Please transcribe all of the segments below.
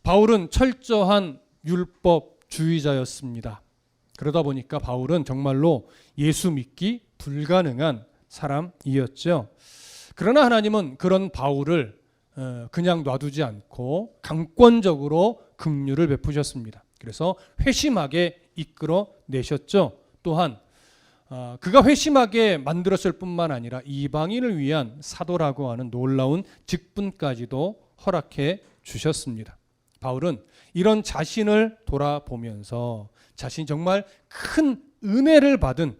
바울은 철저한 율법주의자였습니다. 그러다 보니까 바울은 정말로 예수 믿기 불가능한 사람이었죠. 그러나 하나님은 그런 바울을 그냥 놔두지 않고 강권적으로 긍휼을 베푸셨습니다. 그래서 회심하게 이끌어 내셨죠. 또한 그가 회심하게 만들었을 뿐만 아니라 이방인을 위한 사도라고 하는 놀라운 직분까지도 허락해 주셨습니다. 바울은 이런 자신을 돌아보면서 자신이 정말 큰 은혜를 받은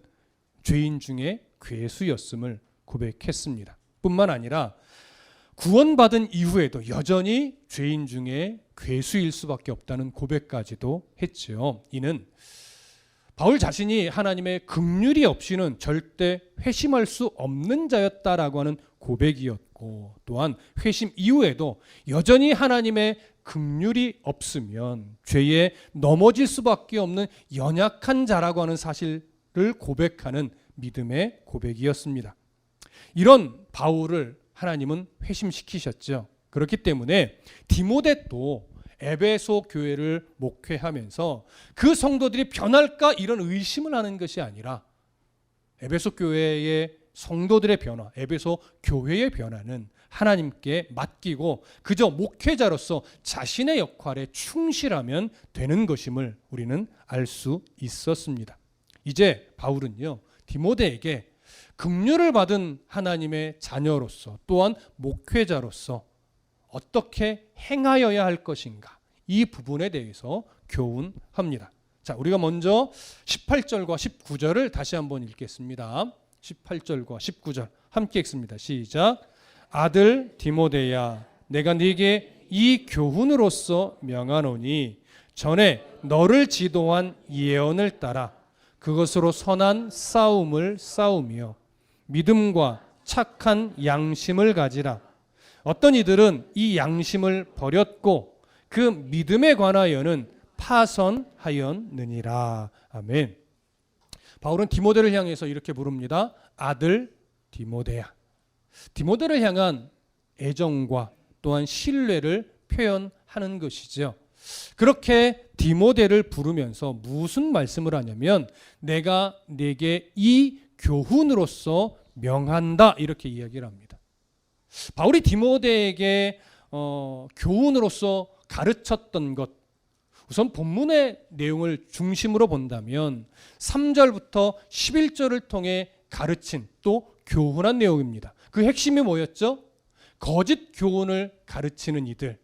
죄인 중에 괴수였음을 고백했습니다. 뿐만 아니라 구원받은 이후에도 여전히 죄인 중에 괴수일 수밖에 없다는 고백까지도 했지요. 이는 바울 자신이 하나님의 긍휼이 없이는 절대 회심할 수 없는 자였다라고 하는 고백이었고, 또한 회심 이후에도 여전히 하나님의 긍휼이 없으면 죄에 넘어질 수밖에 없는 연약한 자라고 하는 사실을 고백하는 믿음의 고백이었습니다. 이런 바울을 하나님은 회심시키셨죠. 그렇기 때문에 디모데도 에베소 교회를 목회하면서 그 성도들이 변할까 이런 의심을 하는 것이 아니라 에베소 교회의 성도들의 변화, 에베소 교회의 변화는 하나님께 맡기고 그저 목회자로서 자신의 역할에 충실하면 되는 것임을 우리는 알 수 있었습니다. 이제 바울은요, 디모데에게 긍휼을 받은 하나님의 자녀로서 또한 목회자로서 어떻게 행하여야 할 것인가, 이 부분에 대해서 교훈합니다. 자, 우리가 먼저 18절과 19절을 다시 한번 읽겠습니다. 18절과 19절 함께 읽습니다. 시작. 아들 디모데야, 내가 네게 이 교훈으로서 명하노니 전에 너를 지도한 예언을 따라 그것으로 선한 싸움을 싸우며 믿음과 착한 양심을 가지라. 어떤 이들은 이 양심을 버렸고 그 믿음에 관하여는 파선하였느니라. 아멘. 바울은 디모데를 향해서 이렇게 부릅니다. 아들 디모데야. 디모데를 향한 애정과 또한 신뢰를 표현하는 것이죠. 그렇게 디모데를 부르면서 무슨 말씀을 하냐면 내가 네게 이 교훈으로서 명한다, 이렇게 이야기를 합니다. 바울이 디모데에게 교훈으로서 가르쳤던 것, 우선 본문의 내용을 중심으로 본다면 3절부터 11절을 통해 가르친 또 교훈한 내용입니다. 그 핵심이 뭐였죠? 거짓 교훈을 가르치는 이들,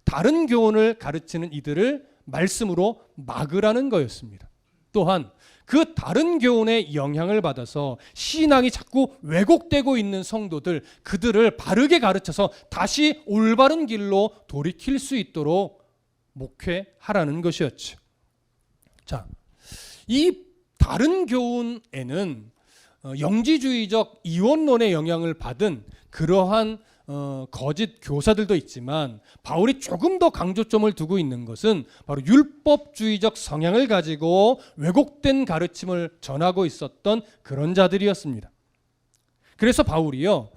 다른 교훈을 가르치는 이들을 말씀으로 막으라는 거였습니다. 또한 그 다른 교훈의 영향을 받아서 신앙이 자꾸 왜곡되고 있는 성도들, 그들을 바르게 가르쳐서 다시 올바른 길로 돌이킬 수 있도록 목회하라는 것이었죠. 자, 이 다른 교훈에는 영지주의적 이원론의 영향을 받은 그러한 거짓 교사들도 있지만 바울이 조금 더 강조점을 두고 있는 것은 바로 율법주의적 성향을 가지고 왜곡된 가르침을 전하고 있었던 그런 자들이었습니다. 그래서 바울이요,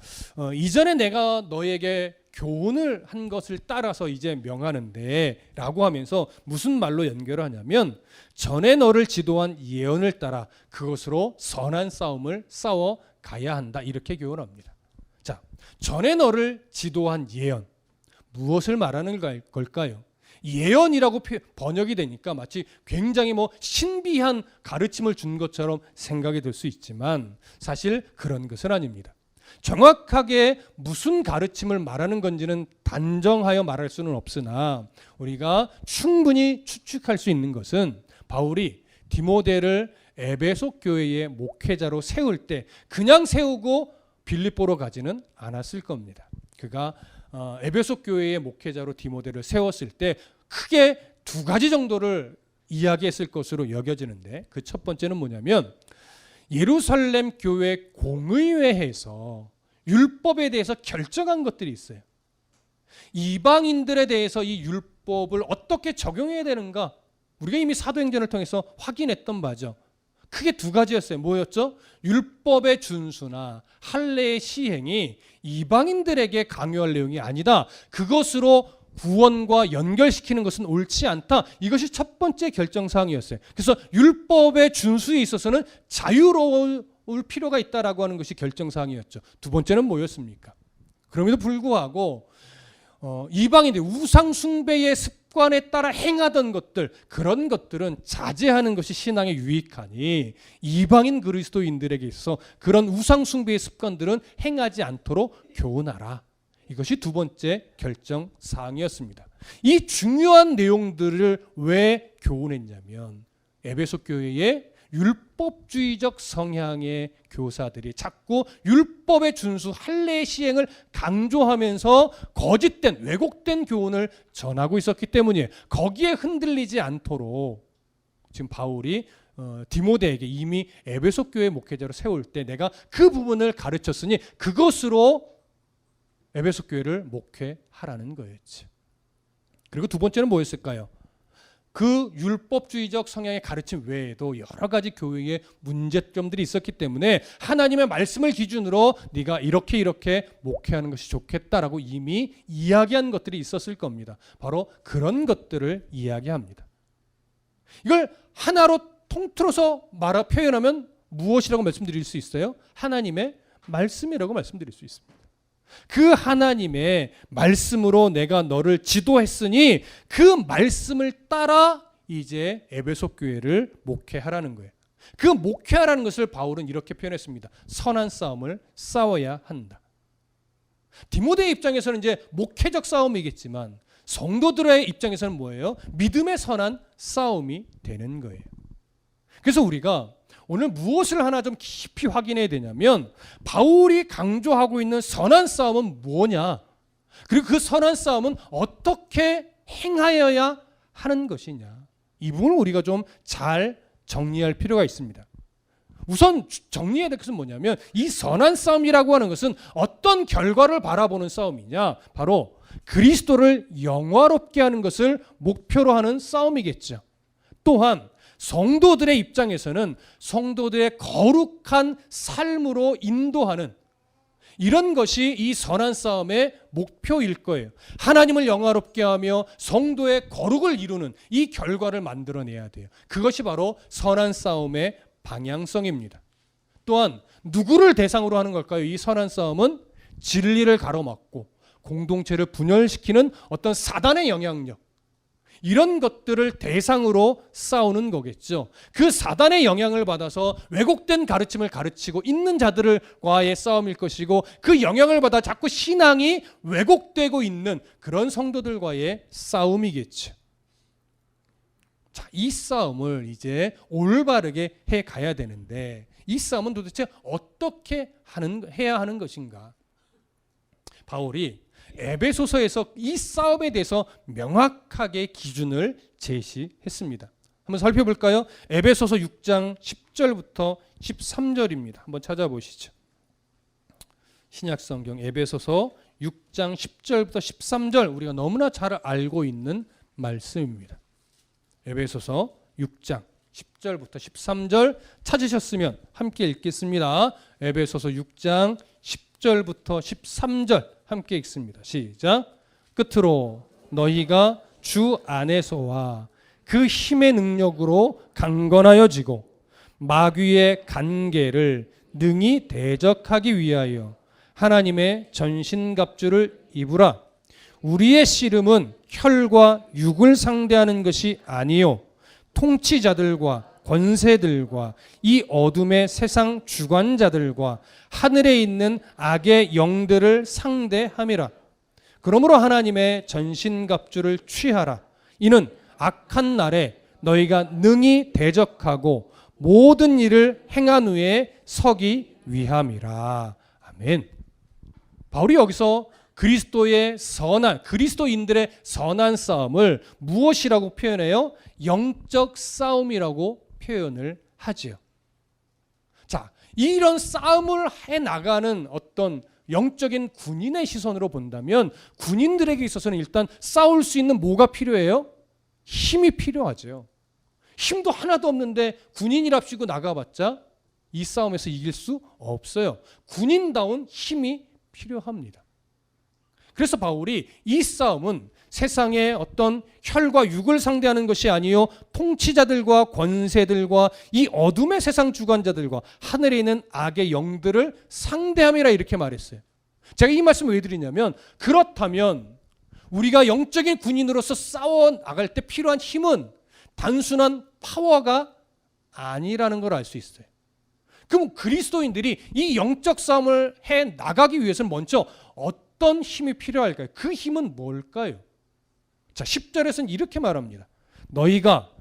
이전에 내가 너에게 교훈을 한 것을 따라서 이제 명하는데 라고 하면서 무슨 말로 연결을 하냐면 전에 너를 지도한 예언을 따라 그것으로 선한 싸움을 싸워 가야 한다, 이렇게 교훈합니다. 자, 전에 너를 지도한 예언, 무엇을 말하는 걸까요? 예언이라고 번역이 되니까 마치 굉장히 신비한 가르침을 준 것처럼 생각이 들 수 있지만 사실 그런 것은 아닙니다. 정확하게 무슨 가르침을 말하는 건지는 단정하여 말할 수는 없으나 우리가 충분히 추측할 수 있는 것은 바울이 디모데를 에베소 교회의 목회자로 세울 때 그냥 세우고 빌립보로 가지는 않았을 겁니다. 그가 에베소 교회의 목회자로 디모데를 세웠을 때 크게 두 가지 정도를 이야기했을 것으로 여겨지는데, 그 첫 번째는 뭐냐면 예루살렘 교회 공의회에서 율법에 대해서 결정한 것들이 있어요. 이방인들에 대해서 이 율법을 어떻게 적용해야 되는가, 우리가 이미 사도행전을 통해서 확인했던 바죠. 크게 두 가지였어요. 뭐였죠? 율법의 준수나 할례의 시행이 이방인들에게 강요할 내용이 아니다. 그것으로 구원과 연결시키는 것은 옳지 않다. 이것이 첫 번째 결정사항이었어요. 그래서 율법의 준수에 있어서는 자유로울 필요가 있다라고 하는 것이 결정사항이었죠. 두 번째는 뭐였습니까? 그럼에도 불구하고 이방인들 우상 숭배의 습관에 따라 행하던 것들, 그런 것들은 자제하는 것이 신앙에 유익하니 이방인 그리스도인들에게 있어 그런 우상 숭배의 습관들은 행하지 않도록 교훈하라. 이것이 두 번째 결정 사항이었습니다. 이 중요한 내용들을 왜 교훈했냐면 에베소 교회의 율법주의적 성향의 교사들이 자꾸 율법의 준수, 할례의 시행을 강조하면서 거짓된, 왜곡된 교훈을 전하고 있었기 때문이에요. 거기에 흔들리지 않도록 지금 바울이 디모데에게 이미 에베소 교회 목회자로 세울 때 내가 그 부분을 가르쳤으니 그것으로 에베소 교회를 목회하라는 거였지. 그리고 두 번째는 뭐였을까요? 그 율법주의적 성향의 가르침 외에도 여러 가지 교회의 문제점들이 있었기 때문에 하나님의 말씀을 기준으로 네가 이렇게 목회하는 것이 좋겠다라고 이미 이야기한 것들이 있었을 겁니다. 바로 그런 것들을 이야기합니다. 이걸 하나로 통틀어서 표현하면 무엇이라고 말씀드릴 수 있어요? 하나님의 말씀이라고 말씀드릴 수 있습니다. 그 하나님의 말씀으로 내가 너를 지도했으니 그 말씀을 따라 이제 에베소 교회를 목회하라는 거예요. 그 목회하라는 것을 바울은 이렇게 표현했습니다. 선한 싸움을 싸워야 한다. 디모데의 입장에서는 이제 목회적 싸움이겠지만 성도들의 입장에서는 뭐예요? 믿음의 선한 싸움이 되는 거예요. 그래서 우리가 오늘 무엇을 하나 좀 깊이 확인해야 되냐면 바울이 강조하고 있는 선한 싸움은 뭐냐? 그리고 그 선한 싸움은 어떻게 행하여야 하는 것이냐? 이 부분을 우리가 좀 잘 정리할 필요가 있습니다. 우선 정리해야 될 것은 뭐냐면 이 선한 싸움이라고 하는 것은 어떤 결과를 바라보는 싸움이냐? 바로 그리스도를 영화롭게 하는 것을 목표로 하는 싸움이겠죠. 또한 성도들의 입장에서는 성도들의 거룩한 삶으로 인도하는 이런 것이 이 선한 싸움의 목표일 거예요. 하나님을 영화롭게 하며 성도의 거룩을 이루는 이 결과를 만들어내야 돼요. 그것이 바로 선한 싸움의 방향성입니다. 또한 누구를 대상으로 하는 걸까요? 이 선한 싸움은 진리를 가로막고 공동체를 분열시키는 어떤 사단의 영향력, 이런 것들을 대상으로 싸우는 거겠죠. 그 사단의 영향을 받아서 왜곡된 가르침을 가르치고 있는 자들과의 싸움일 것이고 그 영향을 받아 자꾸 신앙이 왜곡되고 있는 그런 성도들과의 싸움이겠죠. 자, 이 싸움을 이제 올바르게 해 가야 되는데 이 싸움은 도대체 어떻게 해야 하는 것인가? 바울이 에베소서에서 이 싸움에 대해서 명확하게 기준을 제시했습니다. 한번 살펴볼까요? 에베소서 6장 10절부터 13절입니다. 한번 찾아보시죠. 신약성경 에베소서 6장 10절부터 13절, 우리가 너무나 잘 알고 있는 말씀입니다. 에베소서 6장 10절부터 13절 찾으셨으면 함께 읽겠습니다. 에베소서 6장 10절부터 13절 함께 읽습니다. 시작. 끝으로 너희가 주 안에서와 그 힘의 능력으로 강건하여지고 마귀의 간계를 능히 대적하기 위하여 하나님의 전신갑주를 입으라. 우리의 씨름은 혈과 육을 상대하는 것이 아니요 통치자들과 권세들과 이 어둠의 세상 주관자들과 하늘에 있는 악의 영들을 상대함이라. 그러므로 하나님의 전신갑주를 취하라. 이는 악한 날에 너희가 능히 대적하고 모든 일을 행한 후에 서기 위함이라. 아멘. 바울이 여기서 그리스도인들의 선한 싸움을 무엇이라고 표현해요? 영적 싸움이라고 표현을 하지요. 자, 이런 싸움을 해 나가는 어떤 영적인 군인의 시선으로 본다면 군인들에게 있어서는 일단 싸울 수 있는 뭐가 필요해요? 힘이 필요하죠. 힘도 하나도 없는데 군인이랍시고 나가봤자 이 싸움에서 이길 수 없어요. 군인다운 힘이 필요합니다. 그래서 바울이 이 싸움은 세상의 어떤 혈과 육을 상대하는 것이 아니요 통치자들과 권세들과 이 어둠의 세상 주관자들과 하늘에 있는 악의 영들을 상대함이라 이렇게 말했어요. 제가 이 말씀을 왜 드리냐면, 그렇다면 우리가 영적인 군인으로서 싸워 나갈 때 필요한 힘은 단순한 파워가 아니라는 걸 알 수 있어요. 그럼 그리스도인들이 이 영적 싸움을 해 나가기 위해서는 먼저 어떤 힘이 필요할까요? 그 힘은 뭘까요? 자, 10절에서는 이렇게 말합니다. 너희가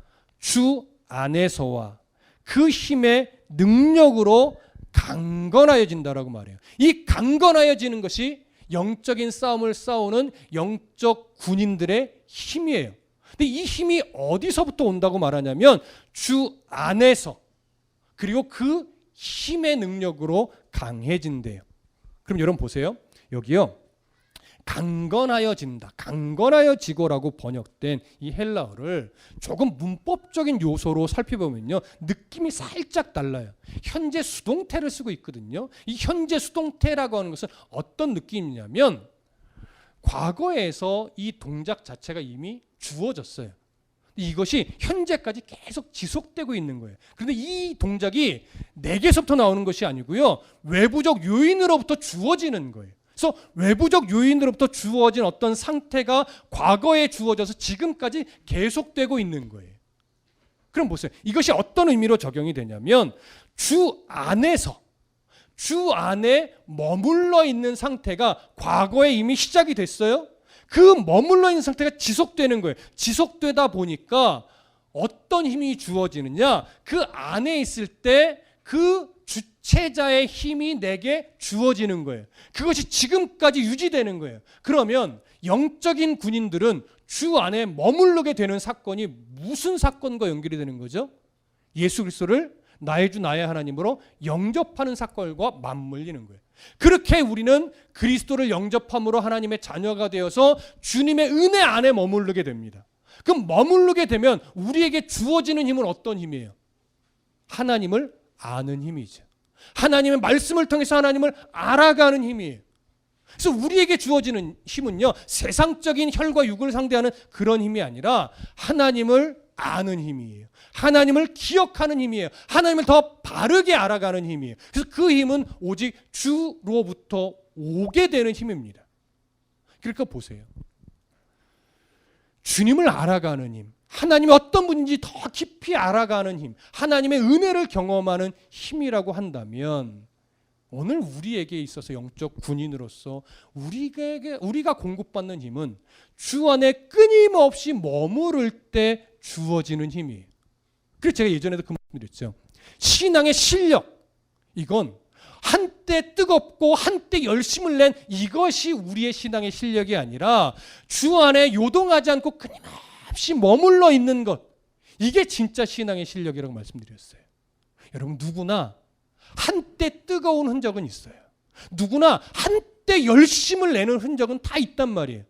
주 안에서와 그 힘의 능력으로 강건하여진다라고 말해요. 이 강건하여지는 것이 영적인 싸움을 싸우는 영적 군인들의 힘이에요. 근데 이 힘이 어디서부터 온다고 말하냐면 주 안에서, 그리고 그 힘의 능력으로 강해진대요. 그럼 여러분 보세요. 여기요. 강건하여진다, 강건하여지고라고 번역된 이 헬라어를 조금 문법적인 요소로 살펴보면요, 느낌이 살짝 달라요. 현재 수동태를 쓰고 있거든요. 이 현재 수동태라고 하는 것은 어떤 느낌이냐면 과거에서 이 동작 자체가 이미 주어졌어요. 이것이 현재까지 계속 지속되고 있는 거예요. 그런데 이 동작이 내게서부터 나오는 것이 아니고요, 외부적 요인으로부터 주어지는 거예요. 그래서 외부적 요인으로부터 주어진 어떤 상태가 과거에 주어져서 지금까지 계속되고 있는 거예요. 그럼 보세요. 이것이 어떤 의미로 적용이 되냐면 주 안에서, 주 안에 머물러 있는 상태가 과거에 이미 시작이 됐어요. 그 머물러 있는 상태가 지속되는 거예요. 지속되다 보니까 어떤 힘이 주어지느냐, 그 안에 있을 때 그 주체자의 힘이 내게 주어지는 거예요. 그것이 지금까지 유지되는 거예요. 그러면 영적인 군인들은 주 안에 머무르게 되는 사건이 무슨 사건과 연결이 되는 거죠? 예수 그리스도를 나의 주 나의 하나님으로 영접하는 사건과 맞물리는 거예요. 그렇게 우리는 그리스도를 영접함으로 하나님의 자녀가 되어서 주님의 은혜 안에 머무르게 됩니다. 그럼 머무르게 되면 우리에게 주어지는 힘은 어떤 힘이에요? 하나님을 아는 힘이죠. 하나님의 말씀을 통해서 하나님을 알아가는 힘이에요. 그래서 우리에게 주어지는 힘은요, 세상적인 혈과 육을 상대하는 그런 힘이 아니라 하나님을 아는 힘이에요. 하나님을 기억하는 힘이에요. 하나님을 더 바르게 알아가는 힘이에요. 그래서 그 힘은 오직 주로부터 오게 되는 힘입니다. 그러니까 보세요. 주님을 알아가는 힘, 하나님이 어떤 분인지 더 깊이 알아가는 힘, 하나님의 은혜를 경험하는 힘이라고 한다면 오늘 우리에게 있어서 영적 군인으로서 우리가 공급받는 힘은 주 안에 끊임없이 머무를 때 주어지는 힘이에요. 그래서 제가 예전에도 그 말씀드렸죠. 신앙의 실력, 이건 한때 뜨겁고 한때 열심을 낸 이것이 우리의 신앙의 실력이 아니라 주 안에 요동하지 않고 끊임없이 머물러 있는 것, 이게 진짜 신앙의 실력이라고 말씀드렸어요. 여러분, 누구나 한때 뜨거운 흔적은 있어요. 누구나 한때 열심을 내는 흔적은 다 있단 말이에요.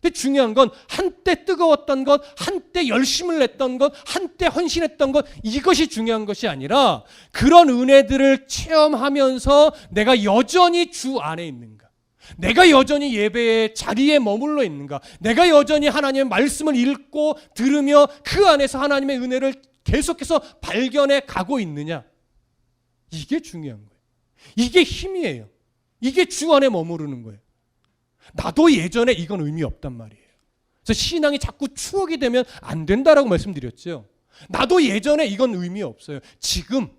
근데 중요한 건 한때 뜨거웠던 것, 한때 열심을 냈던 것, 한때 헌신했던 것, 이것이 중요한 것이 아니라 그런 은혜들을 체험하면서 내가 여전히 주 안에 있는가, 내가 여전히 예배의 자리에 머물러 있는가, 내가 여전히 하나님의 말씀을 읽고 들으며 그 안에서 하나님의 은혜를 계속해서 발견해 가고 있느냐, 이게 중요한 거예요. 이게 힘이에요. 이게 주 안에 머무르는 거예요. 나도 예전에 이건 의미 없단 말이에요. 그래서 신앙이 자꾸 추억이 되면 안 된다라고 말씀드렸죠. 나도 예전에 이건 의미 없어요. 지금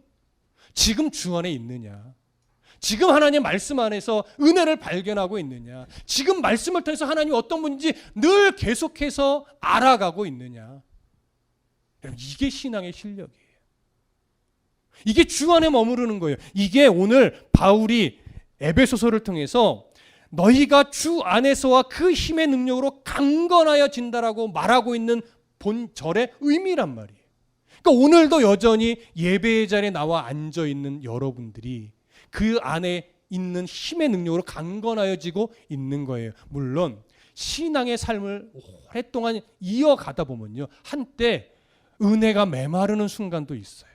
주 안에 있느냐, 지금 하나님 말씀 안에서 은혜를 발견하고 있느냐, 지금 말씀을 통해서 하나님이 어떤 분인지 늘 계속해서 알아가고 있느냐, 이게 신앙의 실력이에요. 이게 주 안에 머무르는 거예요. 이게 오늘 바울이 에베소서를 통해서 너희가 주 안에서와 그 힘의 능력으로 강건하여진다라고 말하고 있는 본절의 의미란 말이에요. 그러니까 오늘도 여전히 예배의 자리에 나와 앉아 있는 여러분들이 그 안에 있는 힘의 능력으로 강건하여지고 있는 거예요. 물론 신앙의 삶을 오랫동안 이어가다 보면요, 한때 은혜가 메마르는 순간도 있어요.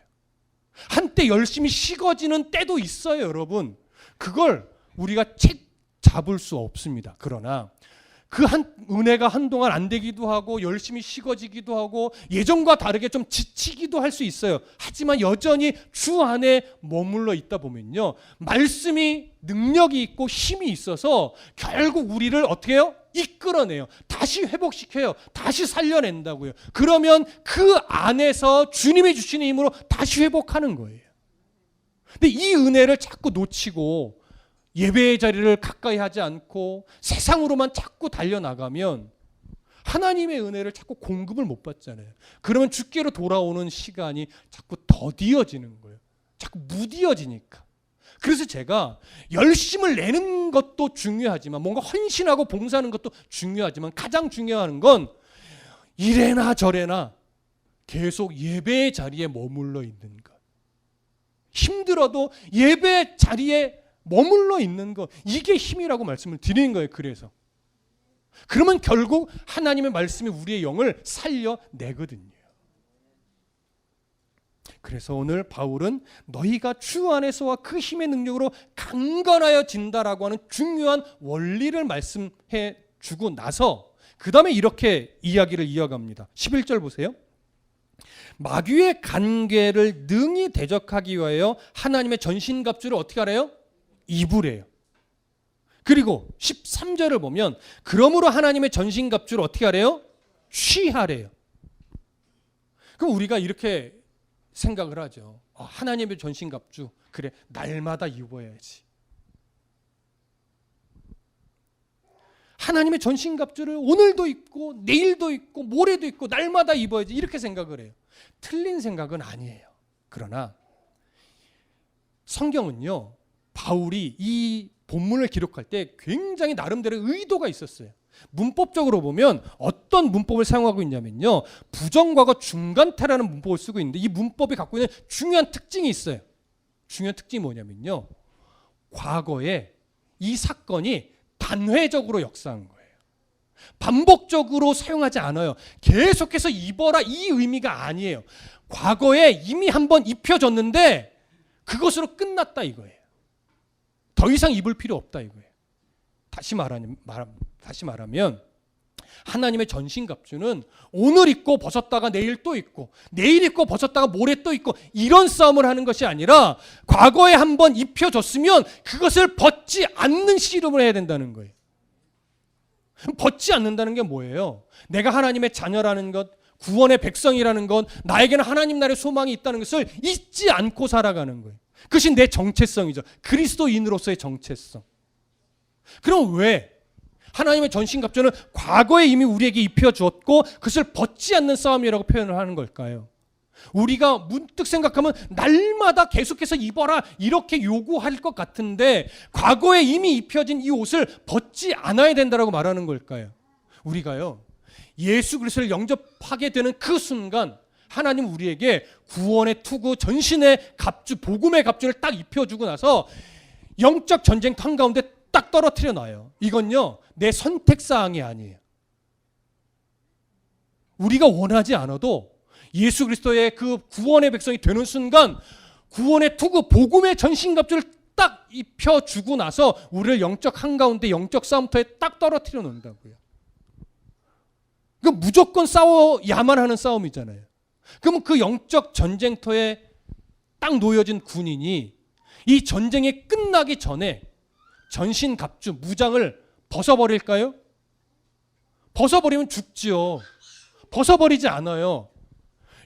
한때 열심히 식어지는 때도 있어요. 여러분, 그걸 우리가 잡을 수 없습니다. 그러나 그 은혜가 한동안 안 되기도 하고 열심히 식어지기도 하고 예전과 다르게 좀 지치기도 할 수 있어요. 하지만 여전히 주 안에 머물러 있다 보면요, 말씀이 능력이 있고 힘이 있어서 결국 우리를 어떻게 해요? 이끌어내요. 다시 회복시켜요. 다시 살려낸다고요. 그러면 그 안에서 주님이 주시는 힘으로 다시 회복하는 거예요. 근데 이 은혜를 자꾸 놓치고 예배의 자리를 가까이 하지 않고 세상으로만 자꾸 달려나가면 하나님의 은혜를 자꾸 공급을 못 받잖아요. 그러면 주께로 돌아오는 시간이 자꾸 더디어지는 거예요. 자꾸 무디어지니까. 그래서 제가 열심을 내는 것도 중요하지만, 뭔가 헌신하고 봉사하는 것도 중요하지만, 가장 중요한 건 이래나 저래나 계속 예배의 자리에 머물러 있는 것. 힘들어도 예배 자리에 머물러 있는 것, 이게 힘이라고 말씀을 드리는 거예요. 그래서 그러면 결국 하나님의 말씀이 우리의 영을 살려내거든요. 그래서 오늘 바울은 너희가 주 안에서와 그 힘의 능력으로 강건하여진다라고 하는 중요한 원리를 말씀해 주고 나서 그 다음에 이렇게 이야기를 이어갑니다. 11절 보세요. 마귀의 간계를 능히 대적하기 위하여 하나님의 전신갑주를 어떻게 하래요? 입으래요. 그리고 13절을 보면 그러므로 하나님의 전신갑주를 어떻게 하래요? 취하래요. 그럼 우리가 이렇게 생각을 하죠. 하나님의 전신갑주, 그래 날마다 입어야지. 하나님의 전신갑주를 오늘도 입고 내일도 입고 모레도 입고 날마다 입어야지, 이렇게 생각을 해요. 틀린 생각은 아니에요. 그러나 성경은요, 바울이 이 본문을 기록할 때 굉장히 나름대로 의도가 있었어요. 문법적으로 보면 어떤 문법을 사용하고 있냐면요, 부정과거 중간태라는 문법을 쓰고 있는데 이 문법이 갖고 있는 중요한 특징이 있어요. 중요한 특징이 뭐냐면요, 과거에 이 사건이 단회적으로 역사한 거예요. 반복적으로 사용하지 않아요. 계속해서 입어라, 이 의미가 아니에요. 과거에 이미 한번 입혀졌는데 그것으로 끝났다 이거예요. 더 이상 입을 필요 없다 이거예요. 다시 말하면 하나님의 전신갑주는 오늘 입고 벗었다가 내일 또 입고, 내일 입고 벗었다가 모레 또 입고, 이런 싸움을 하는 것이 아니라 과거에 한번 입혀졌으면 그것을 벗지 않는 씨름을 해야 된다는 거예요. 벗지 않는다는 게 뭐예요? 내가 하나님의 자녀라는 것, 구원의 백성이라는 것, 나에게는 하나님 나라의 소망이 있다는 것을 잊지 않고 살아가는 거예요. 그것이 내 정체성이죠. 그리스도인으로서의 정체성. 그럼 왜 하나님의 전신갑주는 과거에 이미 우리에게 입혀주었고 그것을 벗지 않는 싸움이라고 표현을 하는 걸까요? 우리가 문득 생각하면 날마다 계속해서 입어라 이렇게 요구할 것 같은데 과거에 이미 입혀진 이 옷을 벗지 않아야 된다고 말하는 걸까요? 우리가요, 예수 그리스도를 영접하게 되는 그 순간 하나님 우리에게 구원의 투구, 전신의 갑주, 복음의 갑주를 딱 입혀주고 나서 영적 전쟁 한가운데 딱 떨어뜨려 놔요. 이건요, 내 선택사항이 아니에요. 우리가 원하지 않아도 예수 그리스도의 그 구원의 백성이 되는 순간 구원의 투구, 복음의 전신갑주를 딱 입혀주고 나서 우리를 영적 한가운데, 영적 싸움터에 딱 떨어뜨려 놓는다고요. 그 무조건 싸워야만 하는 싸움이잖아요. 그러면 그 영적 전쟁터에 딱 놓여진 군인이 이 전쟁이 끝나기 전에 전신갑주, 무장을 벗어버릴까요? 벗어버리면 죽지요. 벗어버리지 않아요.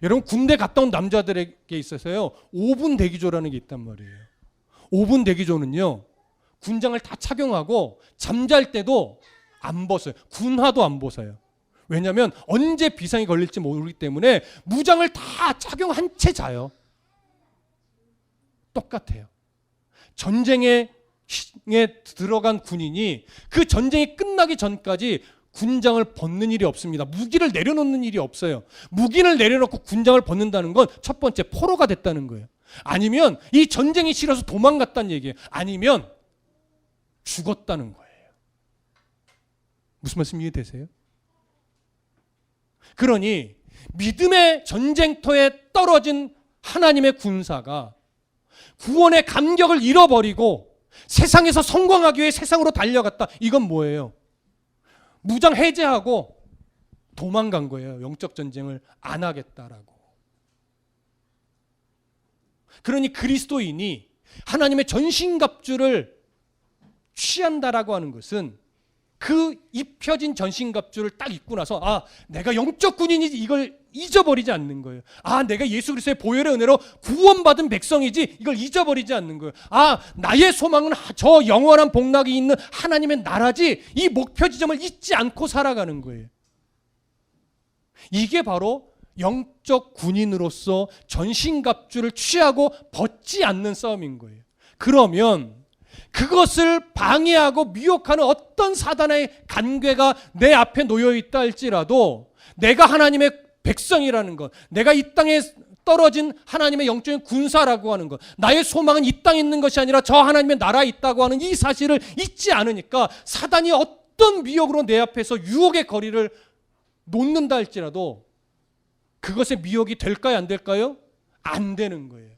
여러분, 군대 갔다 온 남자들에게 있어서요, 5분 대기조라는 게 있단 말이에요. 5분 대기조는요, 군장을 다 착용하고 잠잘 때도 안 벗어요. 군화도 안 벗어요. 왜냐하면 언제 비상이 걸릴지 모르기 때문에 무장을 다 착용한 채 자요. 똑같아요. 전쟁에 들어간 군인이 그 전쟁이 끝나기 전까지 군장을 벗는 일이 없습니다. 무기를 내려놓는 일이 없어요. 무기를 내려놓고 군장을 벗는다는 건 첫 번째 포로가 됐다는 거예요. 아니면 이 전쟁이 싫어서 도망갔다는 얘기예요. 아니면 죽었다는 거예요. 무슨 말씀 이해되세요? 그러니 믿음의 전쟁터에 떨어진 하나님의 군사가 구원의 감격을 잃어버리고 세상에서 성공하기 위해 세상으로 달려갔다. 이건 뭐예요? 무장 해제하고 도망간 거예요. 영적 전쟁을 안 하겠다라고. 그러니 그리스도인이 하나님의 전신갑주를 취한다라고 하는 것은 그 입혀진 전신갑주를 딱 입고 나서 내가 영적 군인이지 이걸 잊어버리지 않는 거예요. 내가 예수 그리스도의 보혈의 은혜로 구원받은 백성이지 이걸 잊어버리지 않는 거예요. 나의 소망은 저 영원한 복락이 있는 하나님의 나라지 이 목표 지점을 잊지 않고 살아가는 거예요. 이게 바로 영적 군인으로서 전신갑주를 취하고 벗지 않는 싸움인 거예요. 그러면 그것을 방해하고 미혹하는 어떤 사단의 간궤가 내 앞에 놓여 있다 할지라도 내가 하나님의 백성이라는 것, 내가 이 땅에 떨어진 하나님의 영적인 군사라고 하는 것, 나의 소망은 이 땅에 있는 것이 아니라 저 하나님의 나라에 있다고 하는 이 사실을 잊지 않으니까 사단이 어떤 미혹으로 내 앞에서 유혹의 거리를 놓는다 할지라도 그것의 미혹이 될까요? 안 될까요? 안 되는 거예요.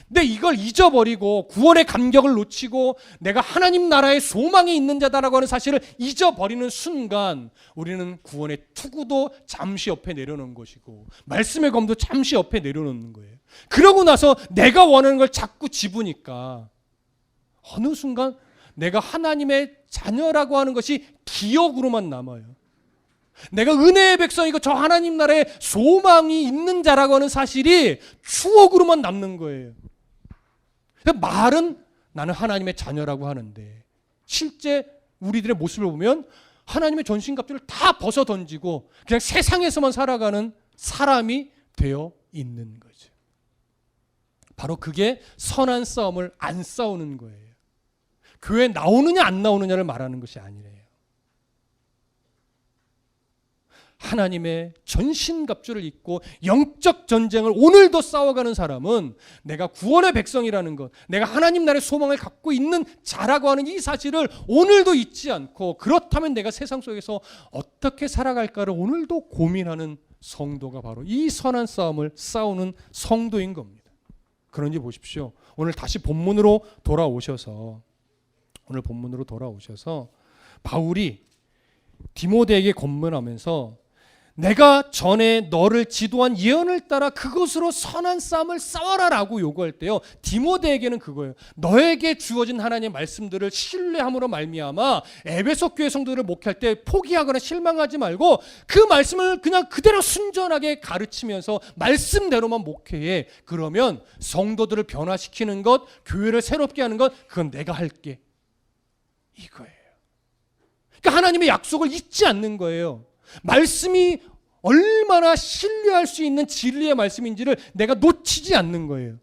근데 이걸 잊어버리고 구원의 감격을 놓치고 내가 하나님 나라의 소망이 있는 자다라고 하는 사실을 잊어버리는 순간 우리는 구원의 투구도 잠시 옆에 내려놓은 것이고 말씀의 검도 잠시 옆에 내려놓는 거예요. 그러고 나서 내가 원하는 걸 자꾸 집으니까 어느 순간 내가 하나님의 자녀라고 하는 것이 기억으로만 남아요. 내가 은혜의 백성이고 저 하나님 나라에 소망이 있는 자라고 하는 사실이 추억으로만 남는 거예요. 말은 나는 하나님의 자녀라고 하는데 실제 우리들의 모습을 보면 하나님의 전신갑주를 다 벗어 던지고 그냥 세상에서만 살아가는 사람이 되어 있는 거죠. 바로 그게 선한 싸움을 안 싸우는 거예요. 교회에 나오느냐 안 나오느냐를 말하는 것이 아니래요. 하나님의 전신갑주를 입고 영적 전쟁을 오늘도 싸워가는 사람은 내가 구원의 백성이라는 것, 내가 하나님 나라의 소망을 갖고 있는 자라고 하는 이 사실을 오늘도 잊지 않고 그렇다면 내가 세상 속에서 어떻게 살아갈까를 오늘도 고민하는 성도가 바로 이 선한 싸움을 싸우는 성도인 겁니다. 그런지 보십시오. 오늘 다시 본문으로 돌아오셔서 바울이 디모데에게 권면하면서 내가 전에 너를 지도한 예언을 따라 그것으로 선한 싸움을 싸워라라고 요구할 때요. 디모데에게는 그거예요. 너에게 주어진 하나님의 말씀들을 신뢰함으로 말미암아 에베소 교회 성도들을 목회할 때 포기하거나 실망하지 말고 그 말씀을 그냥 그대로 순전하게 가르치면서 말씀대로만 목회해. 그러면 성도들을 변화시키는 것, 교회를 새롭게 하는 것, 그건 내가 할게. 이거예요. 그러니까 하나님의 약속을 잊지 않는 거예요. 말씀이 얼마나 신뢰할 수 있는 진리의 말씀인지를 내가 놓치지 않는 거예요.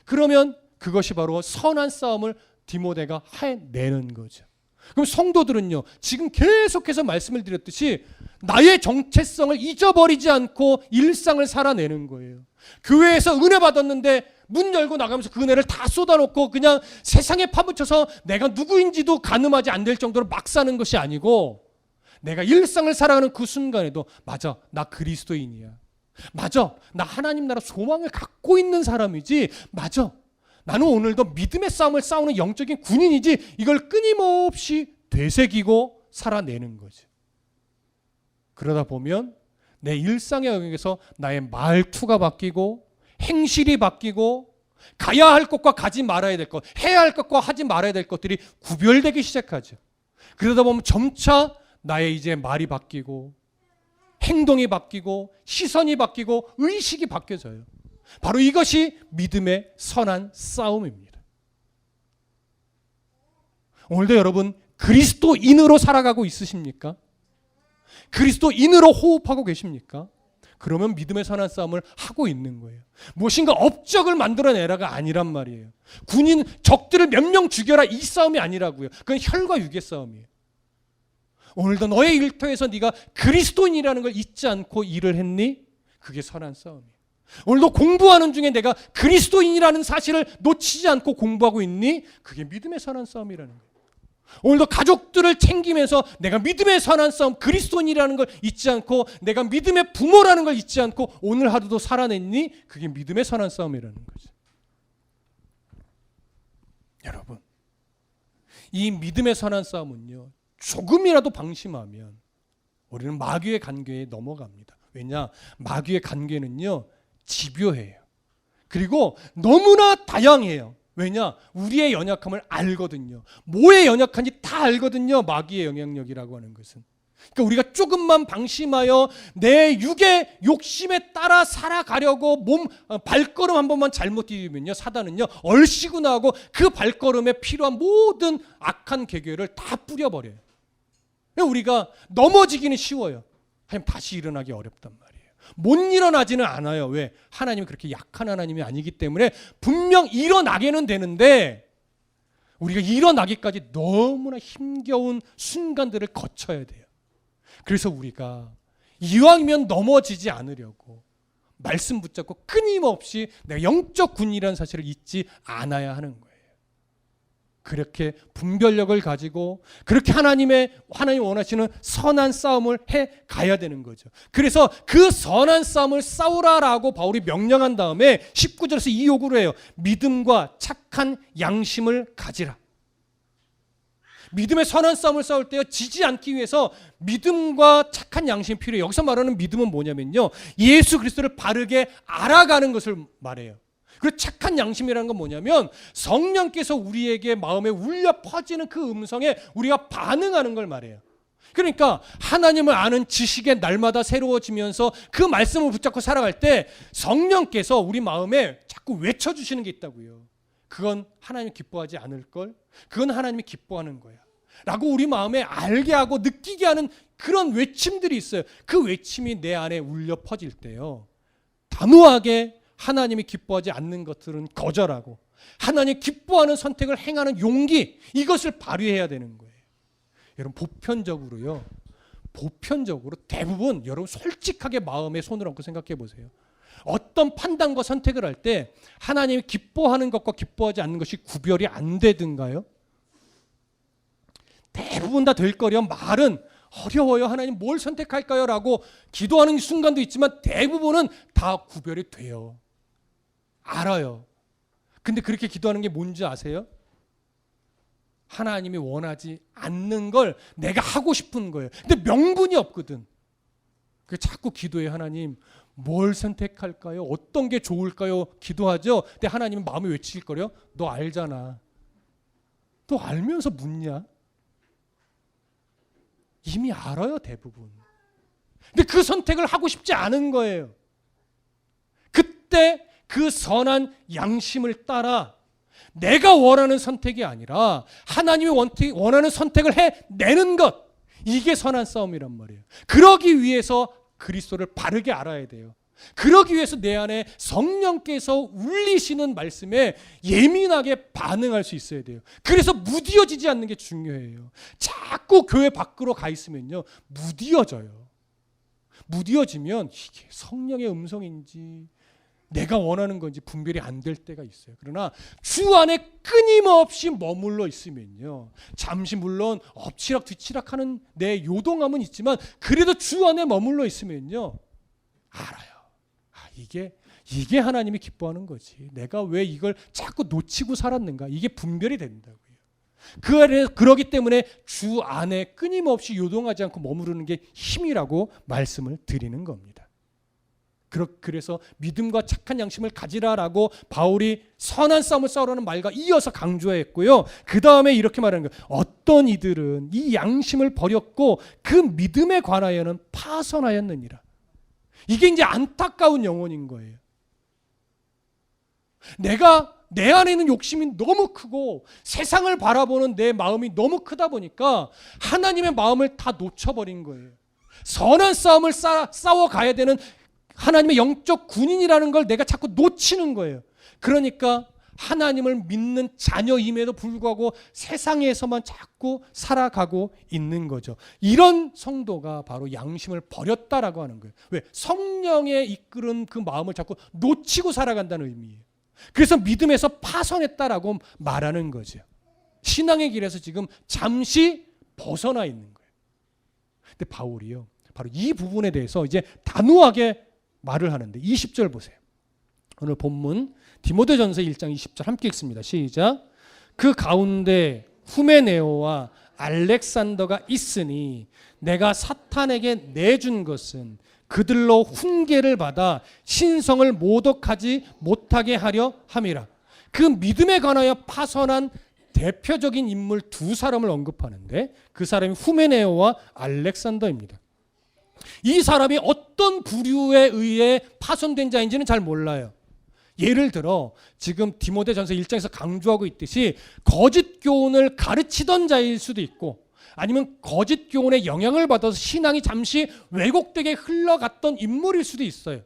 그러면 그것이 바로 선한 싸움을 디모데가 해내는 거죠. 그럼 성도들은요, 지금 계속해서 말씀을 드렸듯이 나의 정체성을 잊어버리지 않고 일상을 살아내는 거예요. 교회에서 은혜 받았는데 문 열고 나가면서 그 은혜를 다 쏟아놓고 그냥 세상에 파묻혀서 내가 누구인지도 가늠하지 않을 정도로 막 사는 것이 아니고 내가 일상을 살아가는 그 순간에도 맞아, 나 그리스도인이야. 맞아, 나 하나님 나라 소망을 갖고 있는 사람이지. 맞아, 나는 오늘도 믿음의 싸움을 싸우는 영적인 군인이지. 이걸 끊임없이 되새기고 살아내는 거지. 그러다 보면 내 일상의 영역에서 나의 말투가 바뀌고 행실이 바뀌고 가야 할 것과 가지 말아야 될 것, 해야 할 것과 하지 말아야 될 것들이 구별되기 시작하죠. 그러다 보면 점차 나의 이제 말이 바뀌고 행동이 바뀌고 시선이 바뀌고 의식이 바뀌어져요. 바로 이것이 믿음의 선한 싸움입니다. 오늘도 여러분 그리스도인으로 살아가고 있으십니까? 그리스도인으로 호흡하고 계십니까? 그러면 믿음의 선한 싸움을 하고 있는 거예요. 무엇인가 업적을 만들어내라가 아니란 말이에요. 군인 적들을 몇 명 죽여라 이 싸움이 아니라고요. 그건 혈과 육의 싸움이에요. 오늘도 너의 일터에서 네가 그리스도인이라는 걸 잊지 않고 일을 했니? 그게 선한 싸움이에요. 오늘도 공부하는 중에 내가 그리스도인이라는 사실을 놓치지 않고 공부하고 있니? 그게 믿음의 선한 싸움이라는 거예요. 오늘도 가족들을 챙기면서 내가 믿음의 선한 싸움, 그리스도인이라는 걸 잊지 않고 내가 믿음의 부모라는 걸 잊지 않고 오늘 하루도 살아냈니? 그게 믿음의 선한 싸움이라는 거죠. 여러분, 이 믿음의 선한 싸움은요, 조금이라도 방심하면 우리는 마귀의 간궤에 넘어갑니다. 왜냐? 마귀의 간궤는요, 집요해요. 그리고 너무나 다양해요. 왜냐? 우리의 연약함을 알거든요. 뭐에 연약한지 다 알거든요. 마귀의 영향력이라고 하는 것은. 그러니까 우리가 조금만 방심하여 내 육의 욕심에 따라 살아가려고 발걸음 한 번만 잘못 디디면요, 사단은요 얼씨구 나고 그 발걸음에 필요한 모든 악한 계교를 다 뿌려버려요. 우리가 넘어지기는 쉬워요. 하지만 다시 일어나기 어렵단 말이에요. 못 일어나지는 않아요. 왜? 하나님이 그렇게 약한 하나님이 아니기 때문에 분명 일어나게는 되는데 우리가 일어나기까지 너무나 힘겨운 순간들을 거쳐야 돼요. 그래서 우리가 이왕이면 넘어지지 않으려고 말씀 붙잡고 끊임없이 내가 영적 군인이라는 사실을 잊지 않아야 하는 거예요. 그렇게 분별력을 가지고 그렇게 하나님 원하시는 선한 싸움을 해 가야 되는 거죠. 그래서 그 선한 싸움을 싸우라라고 바울이 명령한 다음에 19절에서 이 요구를 해요. 믿음과 착한 양심을 가지라. 믿음의 선한 싸움을 싸울 때요, 지지 않기 위해서 믿음과 착한 양심이 필요해요. 여기서 말하는 믿음은 뭐냐면요, 예수 그리스도를 바르게 알아가는 것을 말해요. 그리고 착한 양심이라는 건 뭐냐면 성령께서 우리에게 마음에 울려 퍼지는 그 음성에 우리가 반응하는 걸 말해요. 그러니까 하나님을 아는 지식에 날마다 새로워지면서 그 말씀을 붙잡고 살아갈 때 성령께서 우리 마음에 자꾸 외쳐주시는 게 있다고요. 그건 하나님이 기뻐하지 않을 걸, 그건 하나님이 기뻐하는 거야 라고 우리 마음에 알게 하고 느끼게 하는 그런 외침들이 있어요. 그 외침이 내 안에 울려 퍼질 때요, 단호하게 하나님이 기뻐하지 않는 것들은 거절하고 하나님 기뻐하는 선택을 행하는 용기, 이것을 발휘해야 되는 거예요. 여러분, 보편적으로 대부분 여러분 솔직하게 마음에 손을 얹고 생각해 보세요. 어떤 판단과 선택을 할 때 하나님이 기뻐하는 것과 기뻐하지 않는 것이 구별이 안 되든가요? 대부분 다 될 거려 말은 어려워요. 하나님 뭘 선택할까요? 라고 기도하는 순간도 있지만 대부분은 다 구별이 돼요. 알아요. 근데 그렇게 기도하는 게 뭔지 아세요? 하나님이 원하지 않는 걸 내가 하고 싶은 거예요. 근데 명분이 없거든. 그 자꾸 기도해. 하나님 뭘 선택할까요? 어떤 게 좋을까요? 기도하죠. 근데 하나님은 마음에 외칠 거려. 너 알잖아. 너 알면서 묻냐? 이미 알아요, 대부분. 근데 그 선택을 하고 싶지 않은 거예요. 그때 그 선한 양심을 따라 내가 원하는 선택이 아니라 하나님이 원하는 선택을 해내는 것, 이게 선한 싸움이란 말이에요. 그러기 위해서 그리스도를 바르게 알아야 돼요. 그러기 위해서 내 안에 성령께서 울리시는 말씀에 예민하게 반응할 수 있어야 돼요. 그래서 무디어지지 않는 게 중요해요. 자꾸 교회 밖으로 가 있으면요, 무디어져요. 무디어지면 이게 성령의 음성인지 내가 원하는 건지 분별이 안 될 때가 있어요. 그러나 주 안에 끊임없이 머물러 있으면요, 잠시 물론 엎치락 뒤치락하는 내 요동함은 있지만 그래도 주 안에 머물러 있으면요, 알아요. 이게 하나님이 기뻐하는 거지. 내가 왜 이걸 자꾸 놓치고 살았는가? 이게 분별이 된다고요. 그러기 때문에 주 안에 끊임없이 요동하지 않고 머무르는 게 힘이라고 말씀을 드리는 겁니다. 그래서 믿음과 착한 양심을 가지라라고 바울이 선한 싸움을 싸우라는 말과 이어서 강조했고요. 그 다음에 이렇게 말하는 거예요. 어떤 이들은 이 양심을 버렸고 그 믿음에 관하여는 파선하였느니라. 이게 이제 안타까운 영혼인 거예요. 내가 내 안에 있는 욕심이 너무 크고 세상을 바라보는 내 마음이 너무 크다 보니까 하나님의 마음을 다 놓쳐버린 거예요. 선한 싸움을 싸워가야 되는 하나님의 영적 군인이라는 걸 내가 자꾸 놓치는 거예요. 그러니까 하나님을 믿는 자녀임에도 불구하고 세상에서만 자꾸 살아가고 있는 거죠. 이런 성도가 바로 양심을 버렸다라고 하는 거예요. 왜? 성령에 이끄는 그 마음을 자꾸 놓치고 살아간다는 의미예요. 그래서 믿음에서 파선했다라고 말하는 거죠. 신앙의 길에서 지금 잠시 벗어나 있는 거예요. 근데 바울이요, 바로 이 부분에 대해서 이제 단호하게 말을 하는데 20절 보세요. 오늘 본문 디모데전서 1장 20절 함께 읽습니다. 시작. 그 가운데 후메네오와 알렉산더가 있으니 내가 사탄에게 내준 것은 그들로 훈계를 받아 신성을 모독하지 못하게 하려 함이라. 그 믿음에 관하여 파선한 대표적인 인물 두 사람을 언급하는데 그 사람이 후메네오와 알렉산더입니다. 이 사람이 어떤 부류에 의해 파손된 자인지는 잘 몰라요. 예를 들어 지금 디모데전서 1장에서 강조하고 있듯이 거짓 교훈을 가르치던 자일 수도 있고, 아니면 거짓 교훈의 영향을 받아서 신앙이 잠시 왜곡되게 흘러갔던 인물일 수도 있어요.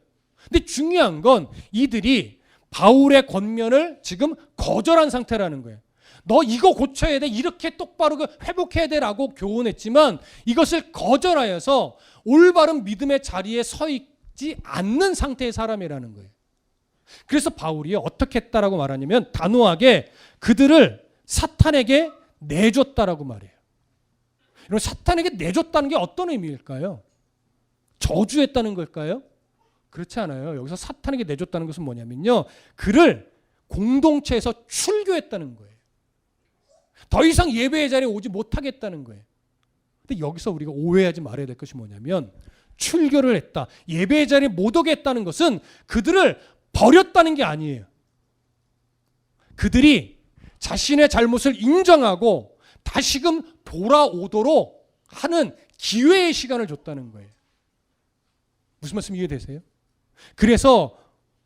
근데 중요한 건 이들이 바울의 권면을 지금 거절한 상태라는 거예요. 너 이거 고쳐야 돼, 이렇게 똑바로 회복해야 돼라고 교훈했지만 이것을 거절하여서 올바른 믿음의 자리에 서 있지 않는 상태의 사람이라는 거예요. 그래서 바울이 어떻게 했다라고 말하냐면 단호하게 그들을 사탄에게 내줬다라고 말해요. 여러분, 사탄에게 내줬다는 게 어떤 의미일까요? 저주했다는 걸까요? 그렇지 않아요. 여기서 사탄에게 내줬다는 것은 뭐냐면요, 그를 공동체에서 출교했다는 거예요. 더 이상 예배의 자리에 오지 못하겠다는 거예요. 근데 여기서 우리가 오해하지 말아야 될 것이 뭐냐면, 출교를 했다, 예배의 자리에 못 오게 했다는 것은 그들을 버렸다는 게 아니에요. 그들이 자신의 잘못을 인정하고 다시금 돌아오도록 하는 기회의 시간을 줬다는 거예요. 무슨 말씀 이해되세요? 그래서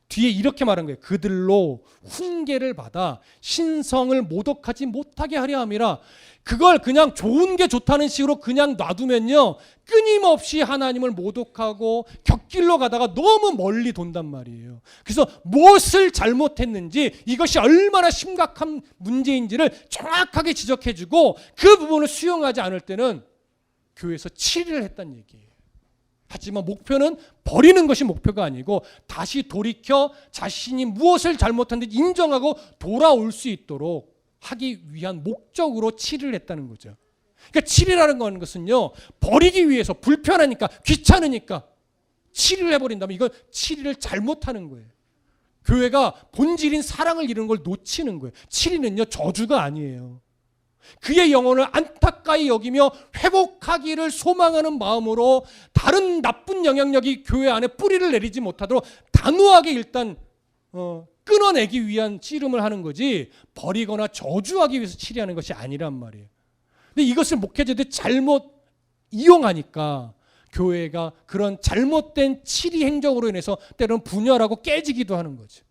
뒤에 이렇게 말한 거예요. 그들로 훈계를 받아 신성을 모독하지 못하게 하려 함이라. 그걸 그냥 좋은 게 좋다는 식으로 그냥 놔두면요, 끊임없이 하나님을 모독하고 곁길로 가다가 너무 멀리 돈단 말이에요. 그래서 무엇을 잘못했는지, 이것이 얼마나 심각한 문제인지를 정확하게 지적해주고 그 부분을 수용하지 않을 때는 교회에서 치리를 했다는 얘기예요. 하지만 목표는 버리는 것이 목표가 아니고 다시 돌이켜 자신이 무엇을 잘못했는지 인정하고 돌아올 수 있도록 하기 위한 목적으로 치리를 했다는 거죠. 그러니까 치리라는 것은요, 버리기 위해서 불편하니까, 귀찮으니까 치리를 해버린다면 이건 치리를 잘못하는 거예요. 교회가 본질인 사랑을 이루는 걸 놓치는 거예요. 치리는요, 저주가 아니에요. 그의 영혼을 안타까이 여기며 회복하기를 소망하는 마음으로 다른 나쁜 영향력이 교회 안에 뿌리를 내리지 못하도록 단호하게 일단 끊어내기 위한 씨름을 하는 거지, 버리거나 저주하기 위해서 치리하는 것이 아니란 말이에요. 근데 이것을 목회자들이 잘못 이용하니까 교회가 그런 잘못된 치리 행정으로 인해서 때로는 분열하고 깨지기도 하는 거죠.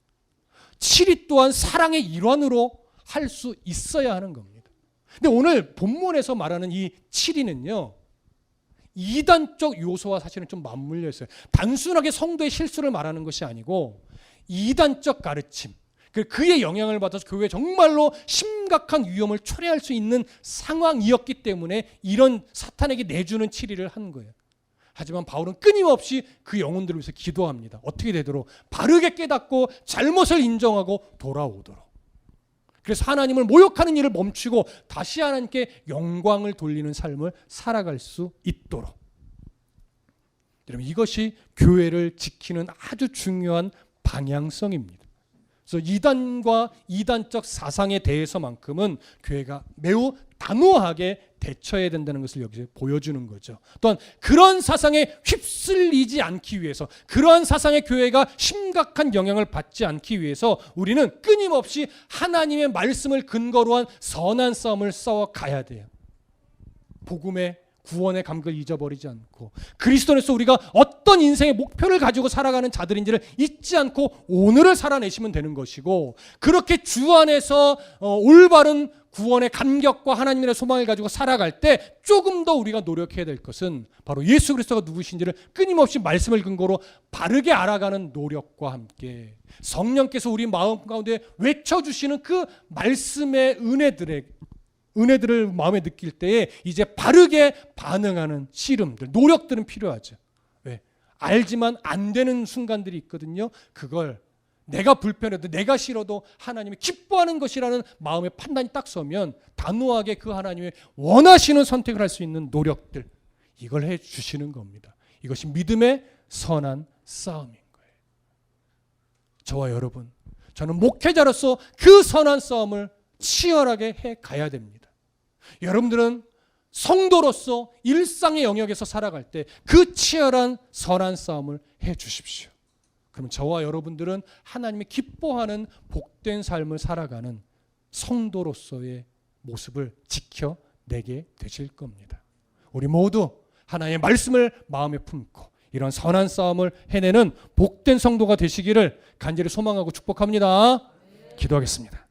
치리 또한 사랑의 일환으로 할 수 있어야 하는 겁니다. 근데 오늘 본문에서 말하는 이 치리는요, 이단적 요소와 사실은 좀 맞물려 있어요. 단순하게 성도의 실수를 말하는 것이 아니고 이단적 가르침, 그의 영향을 받아서 교회에 정말로 심각한 위험을 초래할 수 있는 상황이었기 때문에 이런 사탄에게 내주는 치리를 한 거예요. 하지만 바울은 끊임없이 그 영혼들을 위해서 기도합니다. 어떻게 되도록? 바르게 깨닫고 잘못을 인정하고 돌아오도록. 그래서 하나님을 모욕하는 일을 멈추고 다시 하나님께 영광을 돌리는 삶을 살아갈 수 있도록. 여러분, 이것이 교회를 지키는 아주 중요한 방향성입니다. 그래서 이단과 이단적 사상에 대해서만큼은 교회가 매우 단호하게 대처해야 된다는 것을 여기서 보여주는 거죠. 또한 그런 사상에 휩쓸리지 않기 위해서, 그러한 사상의 교회가 심각한 영향을 받지 않기 위해서 우리는 끊임없이 하나님의 말씀을 근거로 한 선한 싸움을 싸워가야 돼요. 복음의 구원의 감격을 잊어버리지 않고, 그리스도 안에서 우리가 어떤 인생의 목표를 가지고 살아가는 자들인지를 잊지 않고 오늘을 살아내시면 되는 것이고, 그렇게 주 안에서 올바른 구원의 감격과 하나님의 소망을 가지고 살아갈 때 조금 더 우리가 노력해야 될 것은 바로 예수 그리스도가 누구신지를 끊임없이 말씀을 근거로 바르게 알아가는 노력과 함께 성령께서 우리 마음 가운데 외쳐주시는 그 말씀의 은혜들을 마음에 느낄 때에 이제 바르게 반응하는 씨름들, 노력들은 필요하죠. 왜? 알지만 안 되는 순간들이 있거든요. 그걸 내가 불편해도 내가 싫어도 하나님이 기뻐하는 것이라는 마음의 판단이 딱 서면 단호하게 그 하나님의 원하시는 선택을 할 수 있는 노력들, 이걸 해주시는 겁니다. 이것이 믿음의 선한 싸움인 거예요. 저와 여러분, 저는 목회자로서 그 선한 싸움을 치열하게 해 가야 됩니다. 여러분들은 성도로서 일상의 영역에서 살아갈 때 그 치열한 선한 싸움을 해 주십시오. 그럼 저와 여러분들은 하나님이 기뻐하는 복된 삶을 살아가는 성도로서의 모습을 지켜내게 되실 겁니다. 우리 모두 하나님의 말씀을 마음에 품고 이런 선한 싸움을 해내는 복된 성도가 되시기를 간절히 소망하고 축복합니다. 기도하겠습니다.